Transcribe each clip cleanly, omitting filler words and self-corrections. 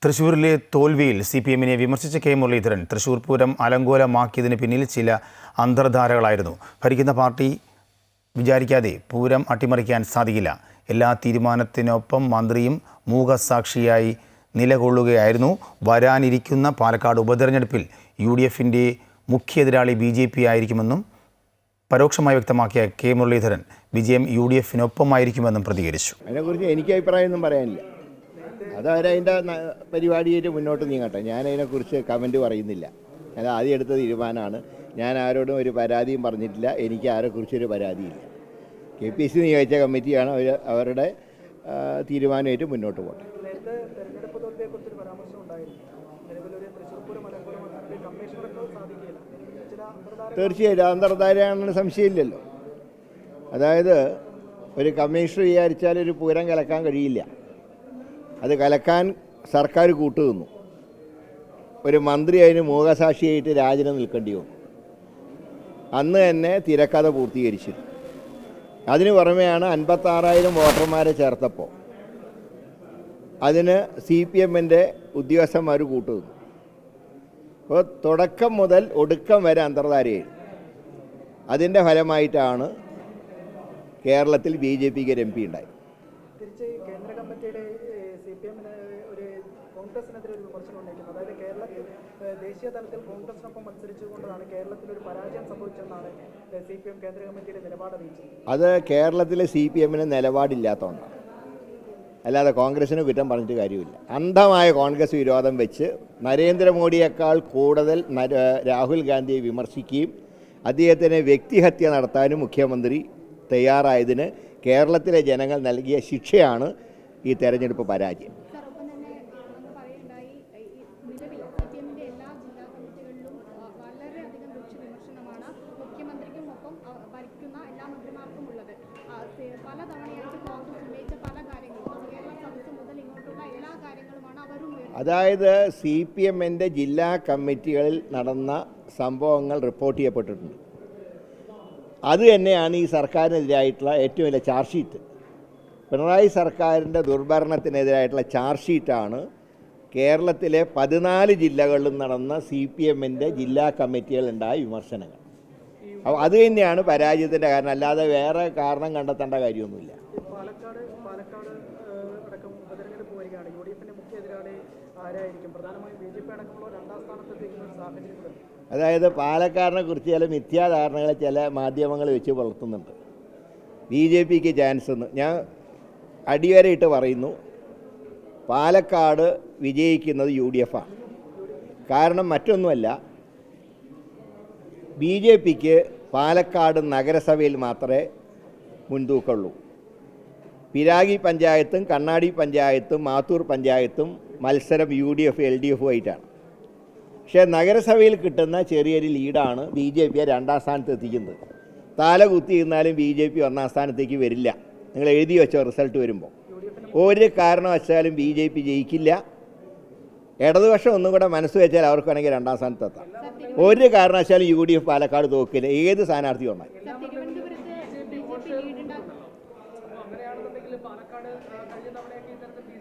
തൃശ്ശൂരിലെ തോൽവിയിൽ CPM-നെ വിമർശിച്ച കെ മുരളീധരൻ തൃശ്ശൂർ പൂരം അലങ്കോലമാക്കിയതിന് പിന്നിൽ ചില അന്തർധാരകളായിരുന്നു. ഭരിക്കുന്ന പാർട്ടി വിചാരിക്കാതെ പൂരം അട്ടിമറിക്കാൻ സാധിക്കില്ല. എല്ലാ തീരുമാനത്തിനൊപ്പം മന്ത്രിയും മൂകസാക്ഷിയായി നിലകൊള്ളുകയായിരുന്നു. വരാനിരിക്കുന്ന പാലക്കാട് ഉപതെരഞ്ഞെടുപ്പിൽ UDF-ന്റെ മുഖ്യ എതിരാളി BJP ആയിരിക്കുമെന്നും പരോക്ഷമായി വ്യക്തമാക്കിയ കെ മുരളീധരൻ വിജയം UDF-നൊപ്പമായിരിക്കുമെന്നും പ്രതികരിച്ചു. അതിനെക്കുറിച്ച് എനിക്ക് അഭിപ്രായമൊന്നും പറയാനില്ല. അതവരതിൻ്റെ പരിപാടിയായിട്ട് മുന്നോട്ട് നീങ്ങട്ടെ. ഞാനതിനെക്കുറിച്ച് കമൻറ്റ് പറയുന്നില്ല. ഞാൻ ആദ്യം എടുത്ത തീരുമാനമാണ്. ഞാൻ ആരോടും ഒരു പരാതിയും പറഞ്ഞിട്ടില്ല. എനിക്ക് ആരെക്കുറിച്ചൊരു പരാതിയില്ല. KPC നിയോഗിച്ച കമ്മിറ്റിയാണ് അവരുടെ തീരുമാനമായിട്ട് മുന്നോട്ട് പോകട്ടെ. തീർച്ചയായിട്ടും അന്തർധാരയാണെന്ന് സംശയമില്ലല്ലോ. അതായത് ഒരു കമ്മീഷണർ വിചാരിച്ചാൽ ഒരു പൂരം കലക്കാൻ കഴിയില്ല. അത് കലക്കാൻ സർക്കാർ കൂട്ടുനിന്നു. ഒരു മന്ത്രി അതിന് മൂകസാക്ഷിയായിട്ട് രാജന് നിൽക്കേണ്ടി വന്നു. അന്ന് തന്നെ തിരക്കഥ പൂർത്തീകരിച്ചു. അതിന് പുറമെയാണ് 56,000 വോട്ടർമാരെ ചേർത്തപ്പോൾ അതിന് CPM-ൻ്റെ ഉദ്യോഗസ്ഥന്മാർ കൂട്ടുനിന്നു. അപ്പോൾ തുടക്കം മുതൽ ഒടുക്കം വരെ അന്തർധാരയായി. അതിൻ്റെ ഫലമായിട്ടാണ് കേരളത്തിൽ BJP-ക്ക് ഒരു MP ഉണ്ടായി. കേന്ദ്ര കമ്മിറ്റിയുടെ CPM-ന് ഒരു കോൺഗ്രസിനെതിരെ ഒരു വിമർശനം ഉണ്ടായിരിക്കുന്നത്. അതായത് കേരളത്തിൽ ദേശീയ തലത്തിൽ കോൺഗ്രസിനൊപ്പം മത്സരിച്ചുകൊണ്ടാണ് കേരളത്തിൽ ഒരു പരാജയം സംഭവിച്ചെന്നാണ് CPM കേന്ദ്ര കമ്മിറ്റിയുടെ നിലപാട് അറിയിച്ചത്. അത് കേരളത്തിലെ CPM-ന് നിലപാടില്ലാത്തതുകൊണ്ടാണ്. അല്ലാതെ കോൺഗ്രസിന് കുറ്റം പറഞ്ഞിട്ട് കാര്യമില്ല. അന്ധമായ കോൺഗ്രസ് വിരോധം വെച്ച് നരേന്ദ്രമോദിയേക്കാൾ കൂടുതൽ രാഹുൽ ഗാന്ധിയെ വിമർശിക്കുകയും അദ്ദേഹത്തിന് വ്യക്തിഹത്യ നടത്താനും മുഖ്യമന്ത്രി തയ്യാറായതിന് കേരളത്തിലെ ജനങ്ങൾ നൽകിയ ശിക്ഷയാണ് ഈ തെരഞ്ഞെടുപ്പ് പരാജയം. അതായത് CPM-ൻ്റെ ജില്ലാ കമ്മിറ്റികളിൽ നടന്ന സംഭവങ്ങൾ റിപ്പോർട്ട് ചെയ്യപ്പെട്ടിട്ടുണ്ട്. അത് തന്നെയാണ് ഈ സർക്കാരിനെതിരായിട്ടുള്ള ഏറ്റവും വലിയ ചാർജ് ഷീറ്റ്. പിണറായി സർക്കാരിൻ്റെ ദുർഭരണത്തിനെതിരായിട്ടുള്ള ചാർജ് ഷീറ്റാണ് കേരളത്തിലെ 14 ജില്ലകളിലും നടന്ന CPM-ൻ്റെ ജില്ലാ കമ്മിറ്റികളുണ്ടായ വിമർശനങ്ങൾ. അപ്പോൾ അത് തന്നെയാണ് പരാജയത്തിൻ്റെ കാരണം, അല്ലാതെ വേറെ കാരണം കണ്ടെത്തേണ്ട കാര്യമൊന്നുമില്ല. പാലക്കാട് അടക്കം ഉപതെരഞ്ഞെടുപ്പ് വരികയാണ്. UDF-ന്റെ മുഖ്യ എതിരാളി ആരായിരിക്കും? പ്രധാനമായും BJP അടക്കമുള്ള രണ്ടാം സ്ഥാനത്തെത്തിക്കുന്ന സാഹചര്യത്തിൽ അതായത് പാലക്കാടിനെ കുറിച്ച് ചില മിഥ്യാധാരണകൾ ചില മാധ്യമങ്ങൾ വെച്ച് വളർത്തുന്നുണ്ട്. BJP-ക്ക് ചാൻസ് എന്ന് ഞാൻ അടിവരയിട്ട് പറയുന്നു. പാലക്കാട് വിജയിക്കുന്നത് UDF-ആണ്. കാരണം മറ്റൊന്നുമല്ല, BJP-ക്ക് പാലക്കാട് നഗരസഭയിൽ മാത്രമേ മുൻതൂക്കമുള്ളൂ. പിരാഗി പഞ്ചായത്തും കണ്ണാടി പഞ്ചായത്തും മാത്തൂർ പഞ്ചായത്തും മത്സരം UDF LDF-ആയിട്ടാണ്. പക്ഷേ നഗരസഭയിൽ കിട്ടുന്ന ചെറിയൊരു ലീഡാണ് BJP-യെ രണ്ടാം സ്ഥാനത്ത് എത്തിക്കുന്നത്. തല കുത്തിയിരുന്നാലും BJP ഒന്നാം സ്ഥാനത്തേക്ക് വരില്ല. നിങ്ങൾ എഴുതി വെച്ചോ, റിസൾട്ട് വരുമ്പോൾ ഒരു കാരണവശാലും BJP ജയിക്കില്ല. ഇടതുപക്ഷം ഒന്നും കൂടെ മനസ്സ് വെച്ചാൽ അവർക്ക് വേണമെങ്കിൽ രണ്ടാം സ്ഥാനത്ത് എത്താം. ഒരു കാരണവശാലും UDF പാലക്കാട് തോക്കില്ല, ഏത് സ്ഥാനാർത്ഥി വന്നാൽ.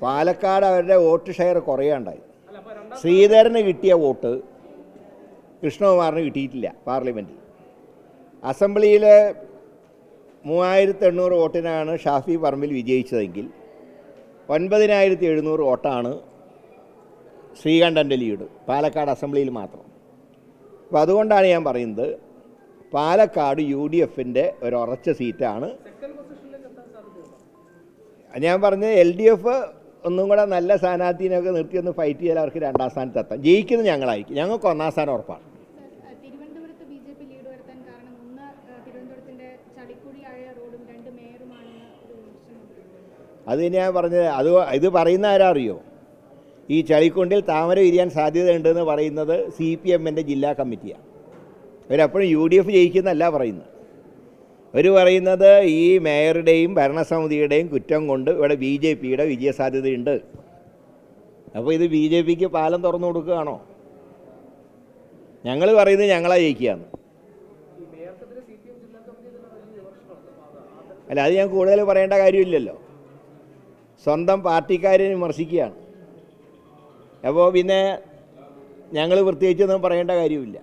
പാലക്കാട് അവരുടെ വോട്ട് ഷെയർ കുറയാണ്ടായി. ശ്രീധരന് കിട്ടിയ വോട്ട് കൃഷ്ണകുമാറിന് കിട്ടിയിട്ടില്ല. പാർലമെൻറ്റിൽ അസംബ്ലിയിൽ 3800 വോട്ടിനാണ് ഷാഫി പറമ്പിൽ വിജയിച്ചതെങ്കിൽ 9700 വോട്ടാണ് ശ്രീകണ്ഠൻ്റെ ലീഡ് പാലക്കാട് അസംബ്ലിയിൽ മാത്രം. അപ്പോൾ അതുകൊണ്ടാണ് ഞാൻ പറയുന്നത് പാലക്കാട് UDF-ൻ്റെ ഒരു ഉറച്ച സീറ്റാണ്. ഞാൻ പറഞ്ഞത് LDF ഒന്നും കൂടെ നല്ല സ്ഥാനാർത്ഥിനെയൊക്കെ നിർത്തിയൊന്ന് ഫൈറ്റ് ചെയ്യാൻ അവർക്ക് രണ്ടാം സ്ഥാനത്ത് എത്താം. ജയിക്കുന്നത് ഞങ്ങളായിരിക്കും. ഞങ്ങൾക്ക് ഒന്നാം സ്ഥാനം ഉറപ്പാണ്. അത് ഞാൻ പറഞ്ഞത് ഇത് പറയുന്ന ആരാ അറിയോ? ഈ ചളിക്കുണ്ടിൽ താമര വിരിയാൻ സാധ്യതയുണ്ടെന്ന് പറയുന്നത് CPM-ൻ്റെ ജില്ലാ കമ്മിറ്റിയാണ്. അവരപ്പോഴും UDF ജയിക്കുന്നല്ല പറയുന്നത്. അവർ പറയുന്നത് ഈ മേയറുടെയും ഭരണസമിതിയുടെയും കുറ്റം കൊണ്ട് ഇവിടെ BJP-യുടെ വിജയസാധ്യതയുണ്ട്. അപ്പോൾ ഇത് BJP-ക്ക് പാലം തുറന്നു കൊടുക്കുകയാണോ? ഞങ്ങൾ പറയുന്നത് ഞങ്ങളാ ജയിക്കുകയാണ്. അല്ല, അത് ഞാൻ കൂടുതൽ പറയേണ്ട കാര്യമില്ലല്ലോ. സ്വന്തം പാർട്ടിക്കാരെ വിമർശിക്കുകയാണ്. അപ്പോൾ പിന്നെ ഞങ്ങൾ പ്രത്യേകിച്ചൊന്നും പറയേണ്ട കാര്യമില്ല.